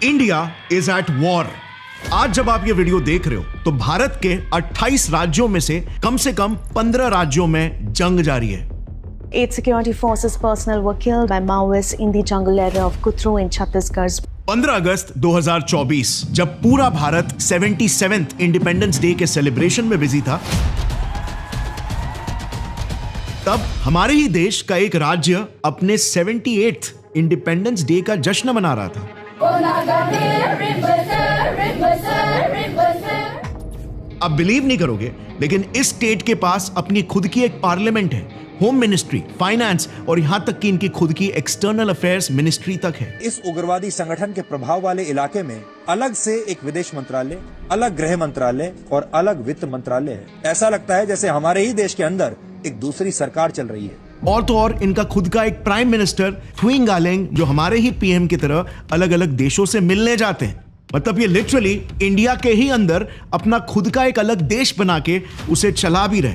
India is at war. आज जब आप ये वीडियो देख रहे हो तो भारत के 28 राज्यों में से कम 15 राज्यों में जंग जारी है। 8 security forces personnel were killed by Maoists in the jungle area of Kutru in Chhattisgarh. 15 अगस्त 2024 जब पूरा भारत 77th इंडिपेंडेंस डे के सेलिब्रेशन में बिजी था, तब हमारे ही देश का एक राज्य अपने 78th इंडिपेंडेंस डे का जश्न मना रहा था। आप बिलीव नहीं करोगे, लेकिन इस स्टेट के पास अपनी खुद की एक पार्लियामेंट है, होम मिनिस्ट्री, फाइनेंस और यहां तक कि इनकी खुद की एक्सटर्नल अफेयर्स मिनिस्ट्री तक है। इस उग्रवादी संगठन के प्रभाव वाले इलाके में अलग से एक विदेश मंत्रालय, अलग गृह मंत्रालय और अलग वित्त मंत्रालय है। ऐसा लगता है जैसे हमारे ही देश के अंदर एक दूसरी सरकार चल रही है। और तो और इनका खुद का एक प्राइम मिनिस्टर थुइंग गालेंग, जो हमारे ही पीएम की तरह अलग अलग देशों से मिलने जाते हैं। मतलब ये लिटरली इंडिया के ही अंदर अपना खुद का एक अलग देश बना के उसे चला भी रहे।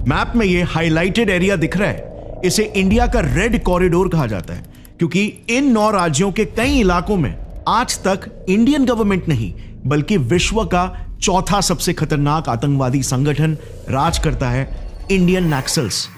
मैप में ये हाईलाइटेड एरिया दिख रहा है, इसे इंडिया का रेड कॉरिडोर कहा जाता है, क्योंकि इन 9 राज्यों के कई इलाकों में आज तक इंडियन गवर्नमेंट नहीं बल्कि विश्व का चौथा सबसे खतरनाक आतंकवादी संगठन राज करता है, इंडियन नक्सल्स।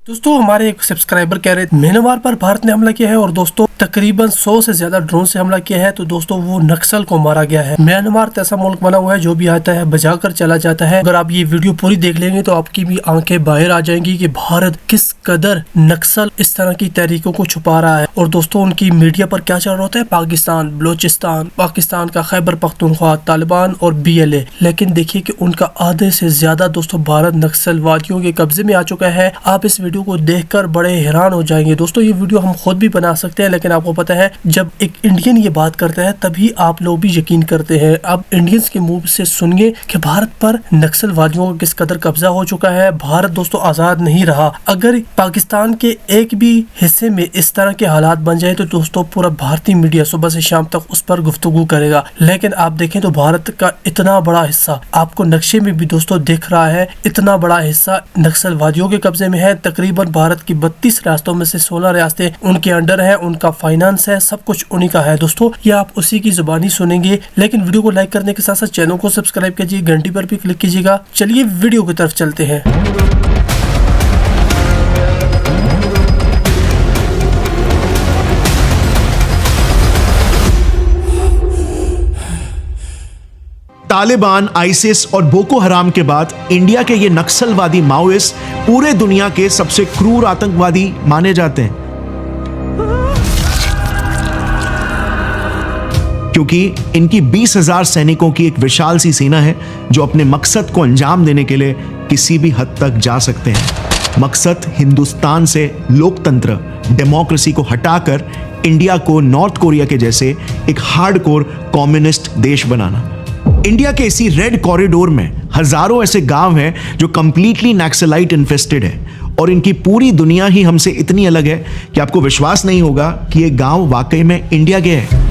दोस्तों, हमारे एक सब्सक्राइबर कह रहे थे म्यांमार पर भारत ने हमला किया है और दोस्तों तकरीबन 100 से ज्यादा ड्रोन से हमला किया है। तो दोस्तों वो नक्सल को मारा गया है। म्यांमार ऐसा मुल्क बना हुआ है जो भी आता है बजाकर चला जाता है। अगर आप ये वीडियो पूरी देख लेंगे तो आपकी भी आंखें बाहर आ जाएंगी कि भारत किस कदर नक्सल इस तरह की तहरीकों को छुपा रहा है। और दोस्तों उनकी मीडिया पर क्या चल रहा होता है, पाकिस्तान, बलोचिस्तान, पाकिस्तान का खैबर पख्तूनख्वा, तालिबान और BLA। लेकिन देखिए कि उनका आधे से ज्यादा दोस्तों भारत नक्सलवादियों के कब्जे में आ चुका है। आप इस वीडियो को देखकर बड़े हैरान हो जाएंगे। दोस्तों ये वीडियो हम खुद भी बना सकते हैं, लेकिन आपको पता है जब एक इंडियन ये बात करता है तभी आप लोग भी यकीन करते हैं। अब इंडियंस के मुंह से सुनिए कि भारत पर नक्सलवादियों का किस कदर कब्जा हो चुका है। भारत दोस्तों आजाद नहीं रहा। अगर पाकिस्तान के एक भी हिस्से में इस तरह के हालात बन जाए तो दोस्तों पूरा भारतीय मीडिया सुबह से शाम तक उस पर गुफ्तगू करेगा। लेकिन आप देखें तो भारत का इतना बड़ा हिस्सा आपको नक्शे में भी दोस्तों दिख रहा है, इतना बड़ा हिस्सा नक्सलवादियों के कब्जे में है। तकरीबन भारत की 32 रियासतों में से 16 रियासतें उनके अंडर है, उनका फाइनेंस है, सब कुछ उन्हीं का है। दोस्तों ये आप उसी की जुबानी सुनेंगे। लेकिन वीडियो को लाइक करने के साथ साथ चैनल को सब्सक्राइब कीजिए, घंटी पर भी क्लिक कीजिएगा। चलिए वीडियो की तरफ चलते हैं। तालिबान, आईसिस और बोको हराम के बाद इंडिया के ये नक्सलवादी माओइस्ट पूरे दुनिया के सबसे क्रूर आतंकवादी माने जाते हैं, क्योंकि इनकी 20,000 सैनिकों की एक विशाल सी सेना है जो अपने मकसद को अंजाम देने के लिए किसी भी हद तक जा सकते हैं। मकसद हिंदुस्तान से लोकतंत्र, डेमोक्रेसी को हटाकर इंडिया को नॉर्थ कोरिया के जैसे एक हार्डकोर कम्युनिस्ट देश बनाना। इंडिया के इसी रेड कॉरिडोर में हजारों ऐसे गांव हैं जो कंप्लीटली नक्सलाइट इन्फेस्टेड है, और इनकी पूरी दुनिया ही हमसे इतनी अलग है कि आपको विश्वास नहीं होगा कि ये गांव वाकई में इंडिया के हैं।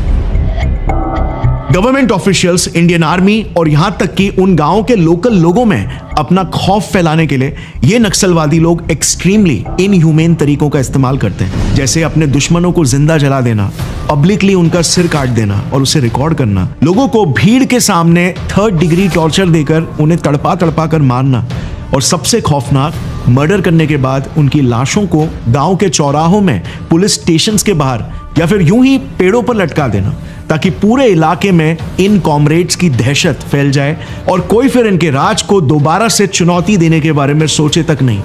गवर्नमेंट ऑफिशियल्स, इंडियन आर्मी और यहां तक कि उन गांवों के लोकल लोगों में अपना खौफ फैलाने के लिए ये नक्सलवादी लोग एक्सट्रीमली इनह्यूमेन तरीकों का इस्तेमाल करते हैं, जैसे अपने दुश्मनों को जिंदा जला देना, पब्लिकली उनका सिर काट देना और उसे रिकॉर्ड करना, लोगों को भीड़ के सामने 3rd डिग्री टॉर्चर देकर उन्हें तड़पा तड़पा कर मारना, और सबसे खौफनाक, मर्डर करने के बाद उनकी लाशों को गांव के चौराहों में, पुलिस स्टेशंस के बाहर या फिर यूं ही पेड़ों पर लटका देना, ताकि पूरे इलाके में इन कॉमरेड्स की दहशत फैल जाए और कोई फिर इनके राज को दोबारा से चुनौती देने के बारे में सोचे तक नहीं।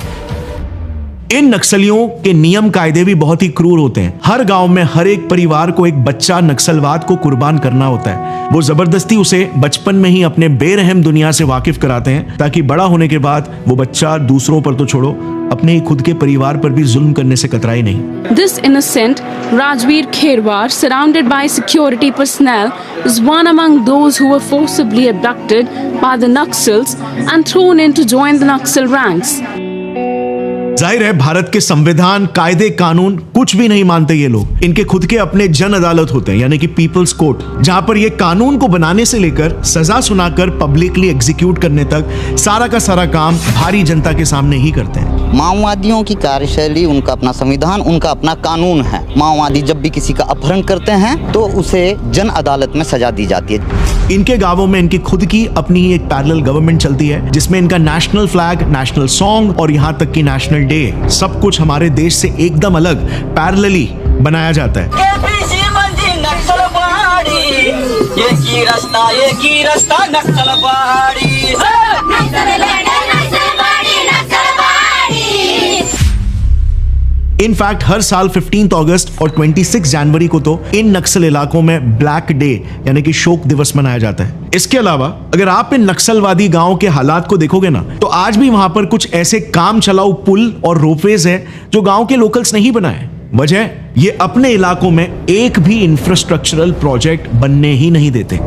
इन नक्सलियों के नियम कायदे भी बहुत ही क्रूर होते हैं। हर गांव में हर एक परिवार को एक बच्चा नक्सलवाद को कुर्बान करना होता है। वो जबरदस्ती उसे बचपन में ही अपने बेरहम दुनिया से वाकिफ कराते हैं, ताकि बड़ा होने के बाद वो बच्चा दूसरों पर तो छोड़ो, अपने ही खुद के परिवार पर भी जुल्म करने से कतराए नहीं। This innocent Rajveer Kherwar, surrounded by security personnel, is one among those who were forcibly abducted by the Naxals and thrown in to join the Naxal ranks. जाहिर है भारत के संविधान, कायदे, कानून कुछ भी नहीं मानते ये लोग। इनके खुद के अपने जन अदालत होते हैं, यानी कि पीपल्स कोर्ट, जहां पर ये कानून को बनाने से लेकर सजा सुनाकर पब्लिकली एग्जीक्यूट करने तक सारा का सारा काम भारी जनता के सामने ही करते हैं। माओवादियों की कार्यशैली, उनका अपना संविधान, उनका अपना कानून है। माओवादी जब भी किसी का अपहरण करते हैं तो उसे जन अदालत में सजा दी जाती है। इनके गांवों में इनकी खुद की अपनी एक पैरेलल गवर्नमेंट चलती है जिसमें इनका नेशनल फ्लैग, नेशनल सॉन्ग और यहाँ तक कि नेशनल डे सब कुछ हमारे देश से एकदम अलग पैरेलली बनाया जाता है। इनफैक्ट हर साल 15 अगस्त और 26 जनवरी को तो इन नक्सल इलाकों में ब्लैक डे यानी कि शोक दिवस मनाया जाता है। इसके अलावा अगर आप इन नक्सलवादी गांव के हालात को देखोगे ना तो आज भी वहां पर कुछ ऐसे काम चलाऊ पुल और रोपवेज है जो गांव के लोकल्स नहीं बनाए। वजह ये अपने इलाकों में एक भी इंफ्रास्ट्रक्चरल प्रोजेक्ट बनने ही नहीं देते।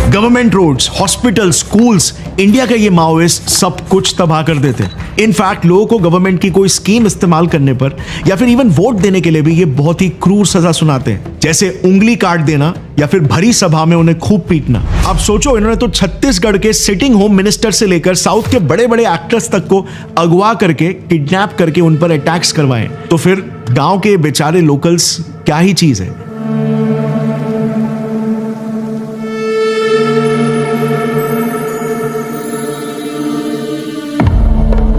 Government roads, hospital, schools, India के ये माओइस्ट सब कुछ तबाह कर देते हैं। इनफैक्ट लोगों को गवर्नमेंट की कोई स्कीम इस्तेमाल करने पर या फिर इवन वोट देने के लिए भी ये बहुत ही क्रूर सजा सुनाते हैं, जैसे उंगली काट देना या फिर भरी सभा में उन्हें खूब पीटना। अब सोचो, इन्होंने तो छत्तीसगढ़ के सिटिंग होम मिनिस्टर से लेकर साउथ के बड़े बड़े एक्टर्स तक को अगवा करके, किडनैप करके उन पर अटैक्स करवाए, तो फिर गांव के बेचारे लोकल्स क्या ही चीज है।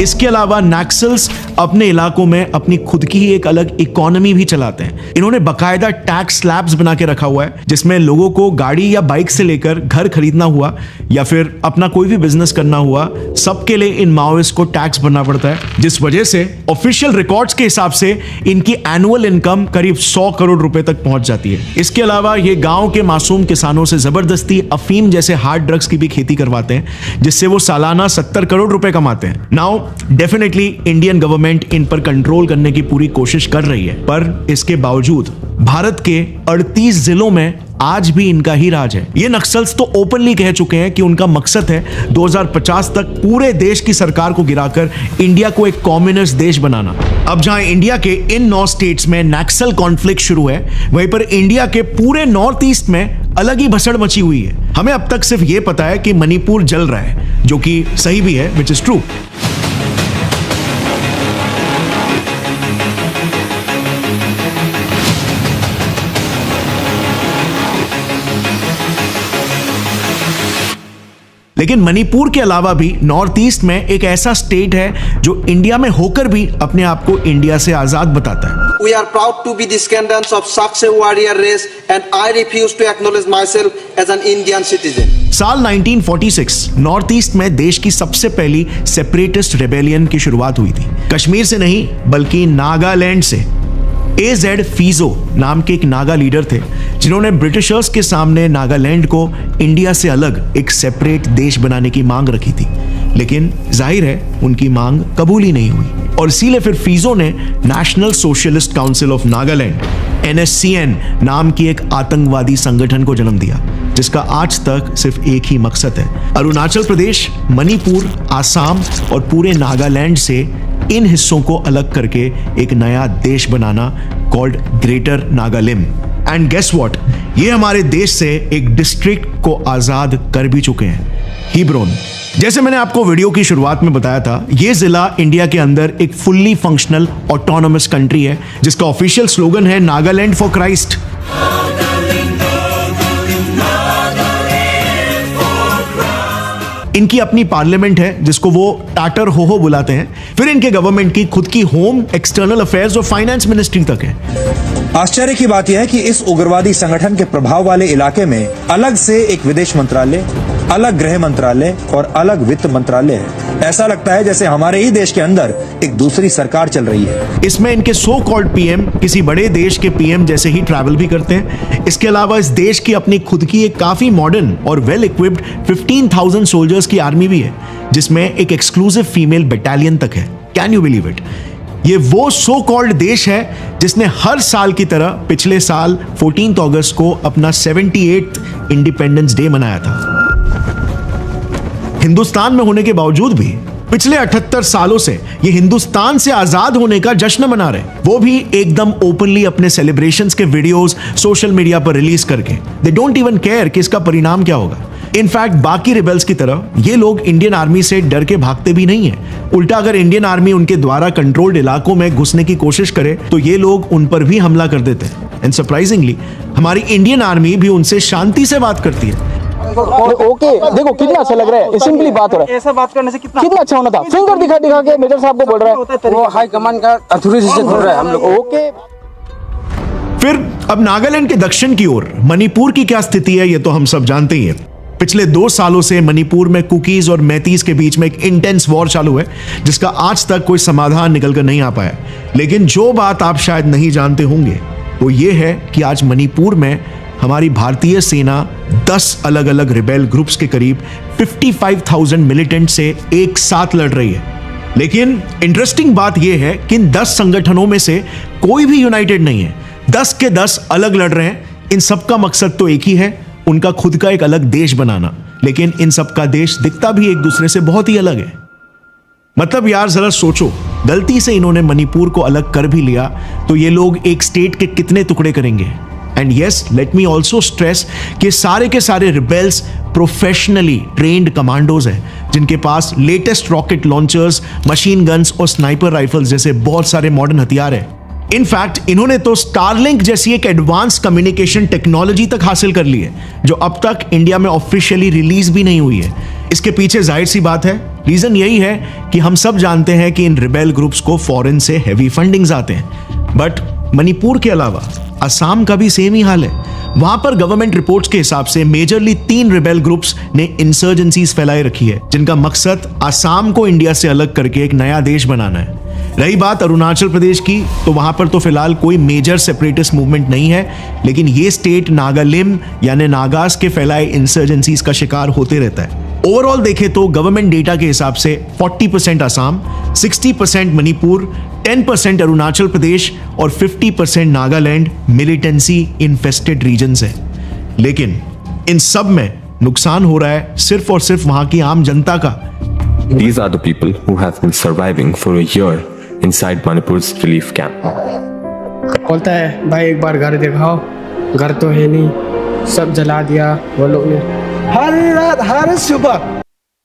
इसके अलावा नक्सल्स अपने इलाकों में अपनी खुद की ही एक अलग इकोनॉमी भी चलाते हैं। इन्होंने बकायदा टैक्स स्लैब्स बना के रखा हुआ है जिसमें लोगों को गाड़ी या बाइक से लेकर घर खरीदना हुआ या फिर अपना कोई भी बिजनेस करना हुआ, सबके लिए इन माओइस्ट को टैक्स भरना पड़ता है, जिस वजह से ऑफिशियल रिकॉर्ड्स के हिसाब से इनकी एनुअल इनकम करीब 100 करोड़ रुपए तक पहुंच जाती है। इसके अलावा ये गांव के मासूम किसानों से जबरदस्ती अफीम जैसे हार्ड ड्रग्स की भी खेती करवाते हैं जिससे वो सालाना 70 करोड़ रुपए कमाते हैं। Now definitely Indian government in पर कंट्रोल करने की पूरी कोशिश कर रही है, पर इसके बावजूद भारत के 38 जिलों में आज भी इनका ही राज है। ये नक्सल्स तो ओपनली कह चुके हैं कि उनका मकसद है 2050 तक पूरे देश की सरकार को गिराकर इंडिया को एक कम्युनिस्ट देश बनाना। अब जहां इंडिया के इन 9 स्टेट्स में नक्सल कॉन्फ्लिक्ट शुरू है, वहीं पर इंडिया के पूरे नॉर्थ ईस्ट में अलग ही भसड़ मची हुई है। हमें अब तक सिर्फ ये पता है कि मणिपुर जल रहा है, जो कि सही भी है, विच इज ट्रू। लेकिन मणिपुर के अलावा भी नॉर्थ ईस्ट में एक ऐसा स्टेट है जो इंडिया में होकर भी अपने आप को इंडिया से आजाद बताता है। We are proud to be descendants of such a warrior race and I refuse to acknowledge myself as an Indian citizen. साल 1946 नॉर्थ ईस्ट में देश की सबसे पहली सेपरेटिस्ट रेबेलियन की शुरुआत हुई थी। कश्मीर से नहीं बल्कि नागालैंड से। AZ फीजो नाम के एक नागा लीडर थे जिन्होंने ब्रिटिशर्स के सामने नागालैंड को इंडिया से अलग एक सेपरेट देश बनाने की मांग रखी थी, लेकिन जाहिर है उनकी मांग कबूल ही नहीं हुई और इसीलिए फिर फीजो ने national socialist council of Nagaland NSCN नाम की एक आतंकवादी संगठन को जन्म दिया, जिसका आज तक सिर्फ एक ही मकसद है, अरुणाचल प्रदेश, मणिपुर, आसाम और पूरे नागालैंड से इन हिस्सों को अलग करके एक नया देश बनाना, called Greater Nagalim. And guess what, ये हमारे देश से एक डिस्ट्रिक्ट को आजाद कर भी चुके हैं, हिब्रोन। जैसे मैंने आपको वीडियो की शुरुआत में बताया था, ये जिला इंडिया के अंदर एक फुल्ली फंक्शनल ऑटोनोमस कंट्री है जिसका ऑफिशियल स्लोगन है नागालैंड फॉर क्राइस्ट। इनकी अपनी पार्लियामेंट है जिसको वो टाटर हो बुलाते हैं। फिर इनके गवर्नमेंट की खुद की होम, एक्सटर्नल अफेयर्स और फाइनेंस मिनिस्ट्री तक है। आश्चर्य की बात यह है कि इस उग्रवादी संगठन के प्रभाव वाले इलाके में अलग से एक विदेश मंत्रालय, अलग गृह मंत्रालय और अलग वित्त मंत्रालय है। ऐसा लगता है जैसे हमारे ही देश के अंदर एक दूसरी सरकार चल रही है। इसमें इनके सो कॉल्ड PM किसी बड़े देश के PM जैसे ही ट्रैवल भी करते हैं। इसके अलावा इस देश की अपनी खुद की एक काफी मॉडर्न और वेल इक्विप्ड 15,000 सोल्जर्स की आर्मी भी है, जिसमें एक एक्सक्लूसिव फीमेल बटालियन तक है। Can you believe it? ये वो सो कॉल्ड देश है जिसने हर साल की तरह पिछले साल 14 अगस्त को अपना 78th इंडिपेंडेंस डे मनाया था। हिंदुस्तान में होने के बावजूद भी पिछले 78 सालों से ये हिंदुस्तान से आजाद होने का जश्न मना रहे, वो भी एकदम ओपनली अपने सेलिब्रेशंस के वीडियोस सोशल मीडिया पर रिलीज करके। दे डोंट इवन केयर कि इसका परिणाम क्या होगा। इनफैक्ट बाकी रिबेल्स की तरह ये लोग इंडियन आर्मी से डर के भागते भी नहीं है। उल्टा अगर इंडियन आर्मी उनके द्वारा कंट्रोल्ड इलाकों में घुसने की कोशिश करे तो ये लोग उन पर भी हमला कर देते हैं। एंड सरप्राइजिंगली हमारी इंडियन आर्मी भी उनसे शांति से बात करती है। ओके देखो कितना अच्छा लग रहा है, सिंपली बात हो रहा है। ऐसा बात करने से कितना अच्छा होना था। फिंगर दिखा दिखा के मेजर साहब को बोल रहा है, वो हाई कमांड का अथॉरिटी से बोल रहा है हम लोग। ओके फिर अब नागालैंड के दक्षिण की ओर मणिपुर की क्या स्थिति है ये तो हम सब जानते ही हैं। पिछले 2 सालों से मणिपुर में कुकीज और मैतीज के बीच में एक इंटेंस वॉर चालू है जिसका आज तक कोई समाधान निकलकर नहीं आ पाया। लेकिन जो बात आप शायद नहीं जानते होंगे वो ये है कि आज मणिपुर में हमारी भारतीय सेना 10 अलग अलग रिबेल ग्रुप्स के करीब 55,000 मिलिटेंट से एक साथ लड़ रही है। लेकिन इंटरेस्टिंग बात यह है कि इन 10 संगठनों में से कोई भी यूनाइटेड नहीं है। 10 के 10 अलग लड़ रहे हैं। इन सबका मकसद तो एक ही है, उनका खुद का एक अलग देश बनाना। लेकिन इन सबका देश दिखता भी एक दूसरे से बहुत ही अलग है। मतलब यार जरा सोचो, गलती से इन्होंने मणिपुर को अलग कर भी लिया तो ये लोग एक स्टेट के कितने टुकड़े करेंगे। And yes, let me also stress कि सारे के सारे रिबेल्स प्रोफेशनली ट्रेन्ड कमांडोज हैं जिनके पास latest rocket launchers, machine guns और स्नाइपर राइफल्स जैसे बहुत सारे मॉडर्न हथियार हैं। इनफैक्ट इन्होंने तो स्टारलिंक जैसी एक एडवांस कम्युनिकेशन टेक्नोलॉजी तक हासिल कर ली है जो अब तक इंडिया में ऑफिशियली रिलीज भी नहीं हुई है। इसके पीछे जाहिर सी बात है, रीजन यही है कि हम सब जानते हैं कि इन रिबेल ग्रुप्स को फॉरेन से हेवी फंडिंग्स आते हैं। बट मणिपुर के अलावा असम का भी सेम ही हाल है। वहां पर गवर्नमेंट रिपोर्ट्स के हिसाब से मेजरली 3 रिबेल ग्रुप्स ने इंसर्जेंसीज फैलाए रखी है जिनका मकसद असम को इंडिया से अलग करके एक नया देश बनाना है। रही बात अरुणाचल प्रदेश की, तो वहां पर तो फिलहाल कोई मेजर सेपरेटिस्ट मूवमेंट नहीं है, लेकिन ये स्टेट नागालिम यानी नागास के फैलाए इंसर्जेंसीज का शिकार होते रहता है। ओवरऑल देखें तो गवर्नमेंट डेटा के हिसाब से 40% असम, 60% मणिपुर, 10% अरुणाचल प्रदेश और 50% नागालैंड मिलिटेंसी इन्फेस्टेड रीजन्स है। लेकिन इन सब में नुकसान हो रहा है सिर्फ और सिर्फ वहां की आम जनता का। These are the people who have been surviving for a year inside Manipur's relief camp. बोलता है भाई एक बार घर दिखाओ, घर तो है नहीं, सब जला दिया वो लोग ने। हर रात हर सुबह